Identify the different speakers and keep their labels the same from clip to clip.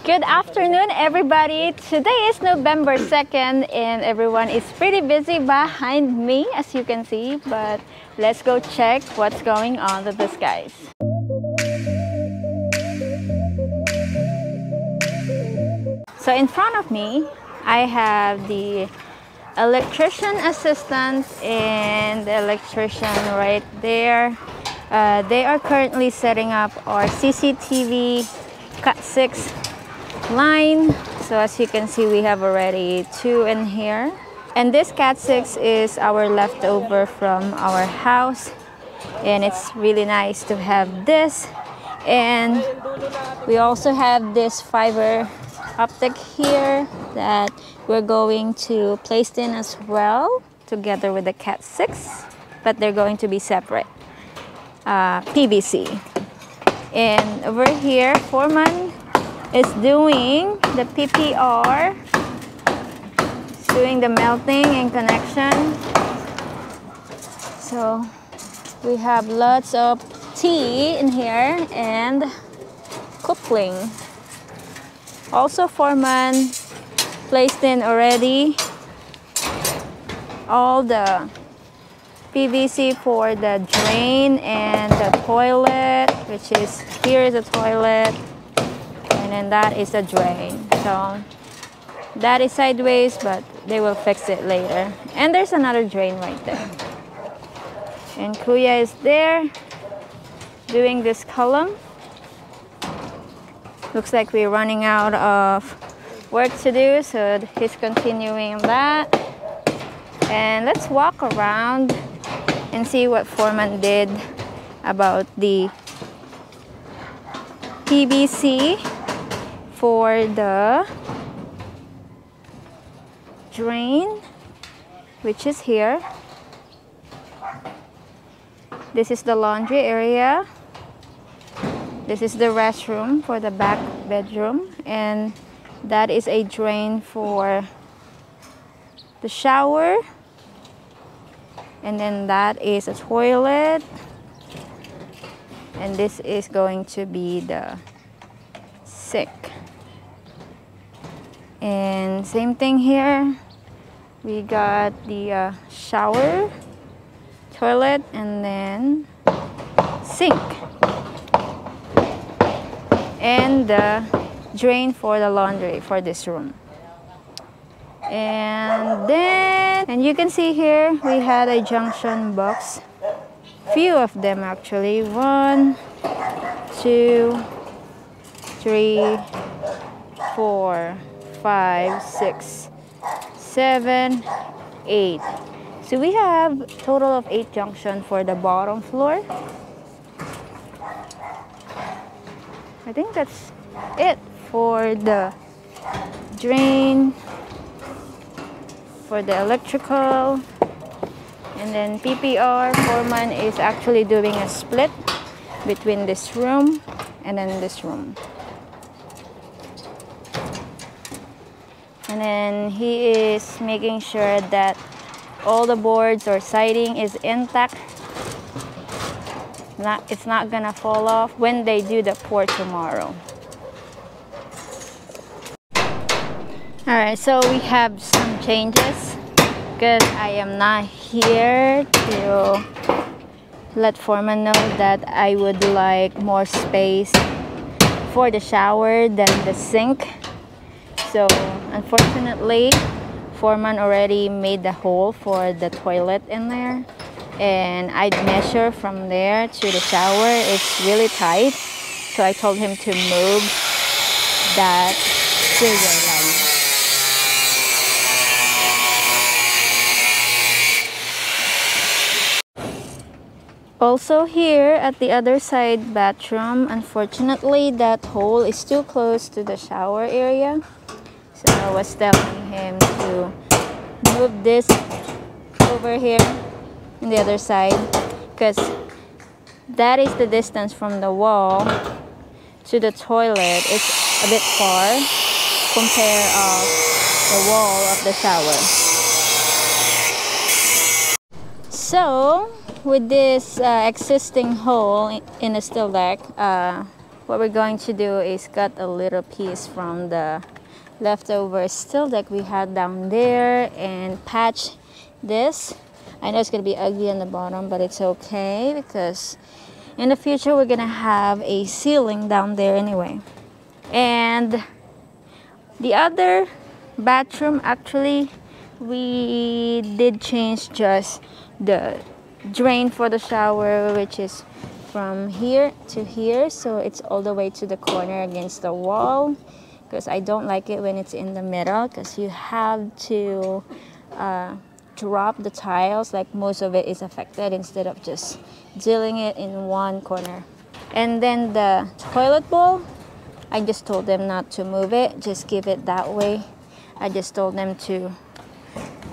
Speaker 1: Good afternoon, everybody. Today is November 2nd and everyone is pretty busy behind me, as you can see, but let's go check what's going on with this, guys. So in front of me, I have the electrician assistant and the electrician right there. They are currently setting up our CCTV Cat 6 line. So as you can see, we have already 2 in here, and this Cat 6 is our leftover from our house, and it's really nice to have this. And we also have this fiber optic here that we're going to place in as well together with the Cat 6, but they're going to be separate PVC. And over here, foreman is doing the PPR, doing the melting and connection. So we have lots of tea in here and coupling. Also, foreman placed in already all the PVC for the drain and the toilet, which is, here is the toilet, and then that is the drain. So that is sideways, but they will fix it later. And there's another drain right there. And Kuya is there doing this column. Looks like we're running out of work to do, so he's continuing that. And let's walk around and see what foreman did about the PVC for the drain, which is here. This is the laundry area. This is the restroom for the back bedroom, and that is a drain for the shower. And then that is a toilet, and this is going to be the sink. And same thing here, we got the shower, toilet, and then sink, and the drain for the laundry for this room. And then, and you can see here, we had a junction box, few of them actually, 1, 2, 3, 4, 5, 6, 7, 8. So we have a total of 8 junction for the bottom floor. I think that's it for the drain, for the electrical. And then PPR, foreman is actually doing a split between this room and then this room. And then he is making sure that all the boards or siding is intact. It's not gonna fall off when they do the pour tomorrow. Alright, so we have some changes because I am not here to let foreman know that I would like more space for the shower than the sink. So unfortunately, foreman already made the hole for the toilet in there, and I'd measure from there to the shower. It's really tight, so I told him to move that scissor line. Also here at the other side bathroom, unfortunately that hole is too close to the shower area. So I was telling him to move this over here on the other side, because that is the distance from the wall to the toilet. It's a bit far compared of the wall of the shower. So with this existing hole in the steel deck, what we're going to do is cut a little piece from the leftover steel that we had down there and patch this. I know it's gonna be ugly on the bottom, but it's okay because in the future we're gonna have a ceiling down there anyway. And the other bathroom, actually we did change just the drain for the shower, which is from here to here, so it's all the way to the corner against the wall, because I don't like it when it's in the middle, because you have to drop the tiles, like most of it is affected, instead of just drilling it in one corner. And then the toilet bowl, I just told them not to move it, just keep it that way. I just told them to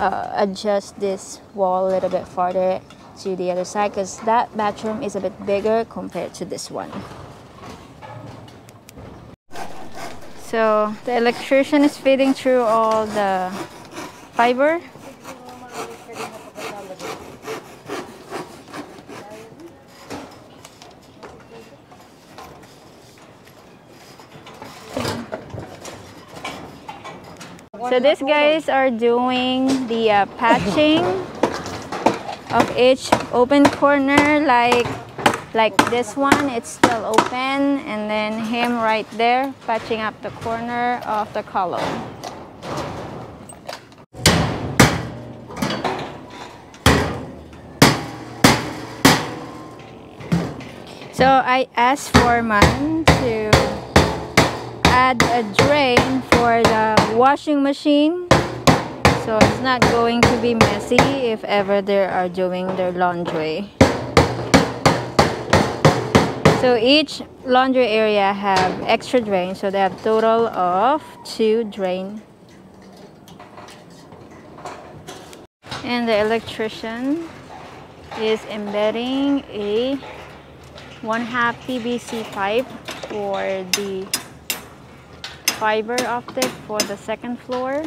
Speaker 1: adjust this wall a little bit farther to the other side, because that bathroom is a bit bigger compared to this one. So the electrician is feeding through all the fiber. So these guys are doing the patching of each open corner, like this one, it's still open, and then him right there patching up the corner of the column. So I asked foreman to add a drain for the washing machine, so it's not going to be messy if ever they are doing their laundry. So each laundry area have extra drain, so they have total of 2 drain. And the electrician is embedding a 1/2 PVC pipe for the fiber optic for the second floor.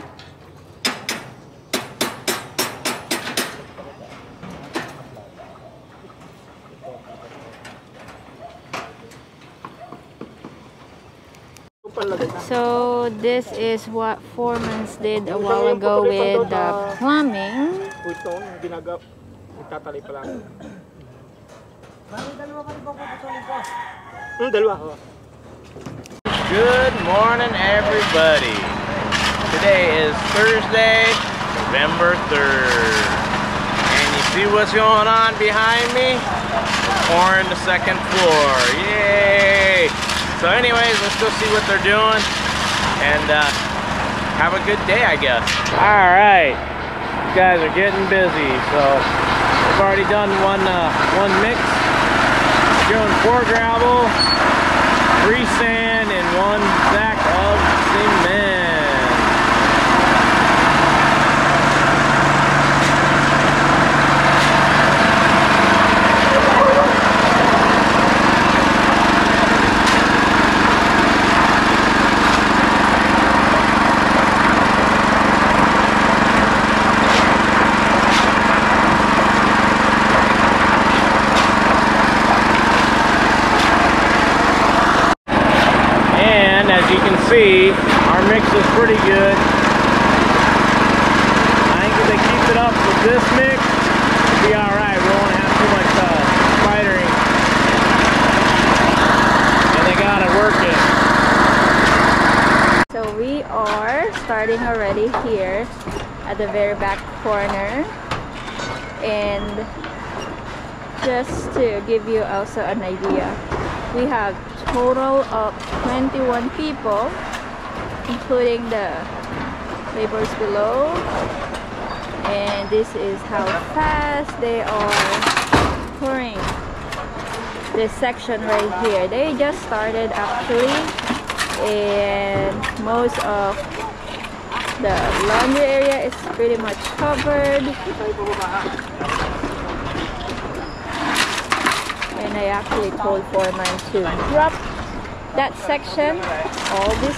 Speaker 1: So this is what Foreman's did a while ago with the plumbing.
Speaker 2: Good morning, everybody. Today is Thursday, November 3rd. And you see what's going on behind me? We're pouring the second floor. Yay! So anyways, let's go see what they're doing and have a good day, I guess. Alright, you guys are getting busy. So we've already done one mix. Doing 4 gravel, 3 sand, and 1 sack of cement. As you can see, our mix is pretty good. I think if they keep it up with this mix, it'll be alright. We won't have too much spidering. And they got it working.
Speaker 1: So we are starting already here at the very back corner. And just to give you also an idea, we have total of 21 people, including the laborers below, and this is how fast they are pouring this section right here. They just started actually, and most of the laundry area is pretty much covered. And I actually told foreman to drop that section, all this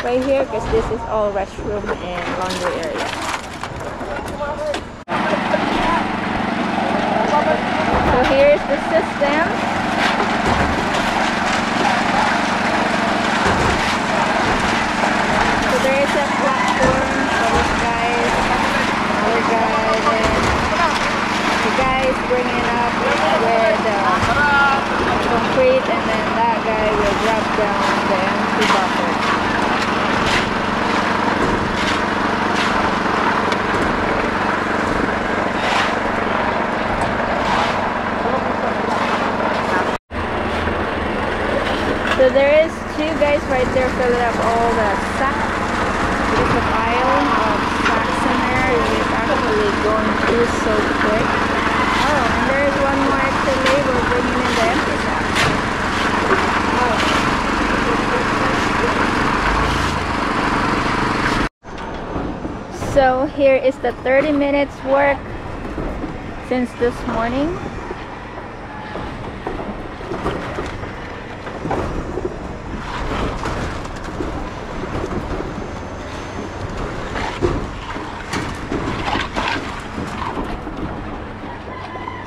Speaker 1: right here, because this is all restroom and laundry area. So here's the system. coffee butter. So there is two guys right there filling up all the sacks. There's a pile of sacks in there, and it's actually going through so quick. Oh, and there's one more extra labor bringing in the empty sacks. So here is the 30 minutes work since this morning.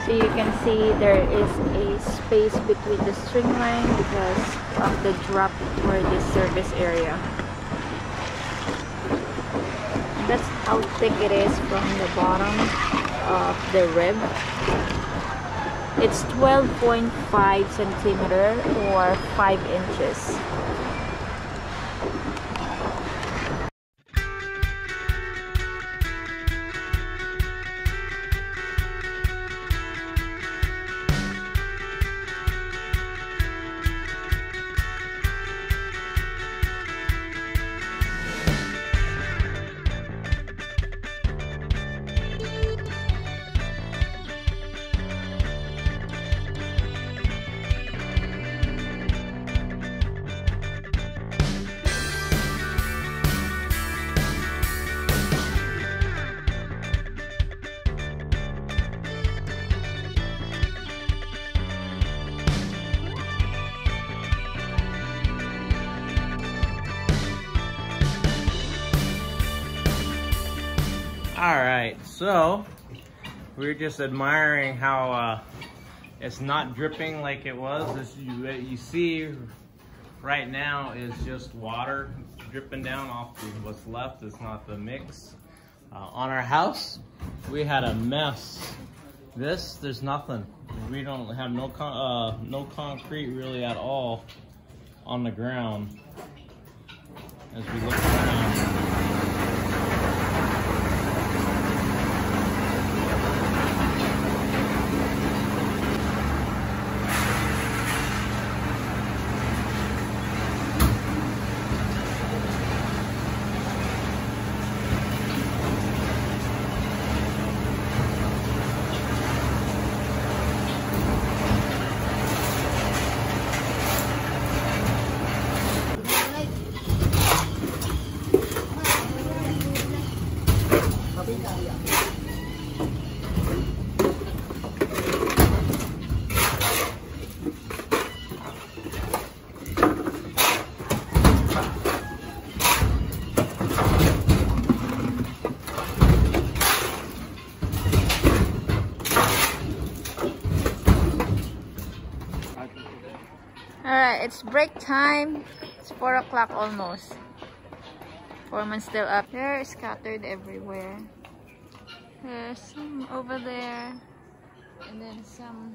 Speaker 1: So you can see there is a space between the string line because of the drop for this service area. That's how thick it is from the bottom of the rib. It's 12.5 centimeter or 5 inches.
Speaker 2: Alright, so we're just admiring how it's not dripping like it was. This, you see right now is just water dripping down off what's left. It's not the mix. On our house, we had a mess. There's nothing. We don't have no concrete really at all on the ground as we look around.
Speaker 1: Alright, it's break time. It's 4 o'clock almost. Foreman's still up. They're scattered everywhere. There's some over there. And then some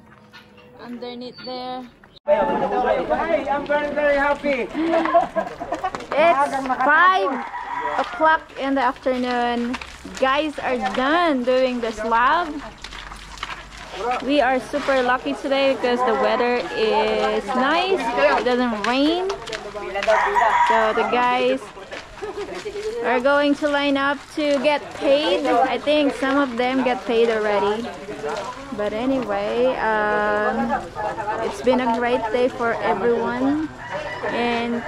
Speaker 1: underneath there.
Speaker 3: Hey, I'm very, very happy.
Speaker 1: It's 5 o'clock in the afternoon. Guys are done doing the slab. We are super lucky today because the weather is nice. It doesn't rain. So the guys are going to line up to get paid. I think some of them get paid already. But anyway, it's been a great day for everyone. And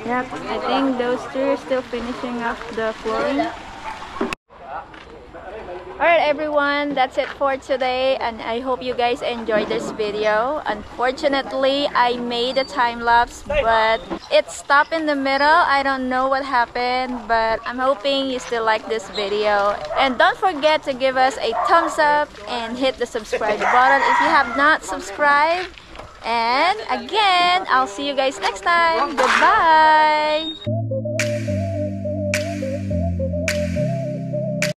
Speaker 1: yep, I think those two are still finishing up the flooring. Alright everyone, that's it for today, and I hope you guys enjoyed this video. Unfortunately, I made a time lapse, but it stopped in the middle. I don't know what happened, but I'm hoping you still like this video. And don't forget to give us a thumbs up and hit the subscribe button if you have not subscribed. And again, I'll see you guys next time. Goodbye!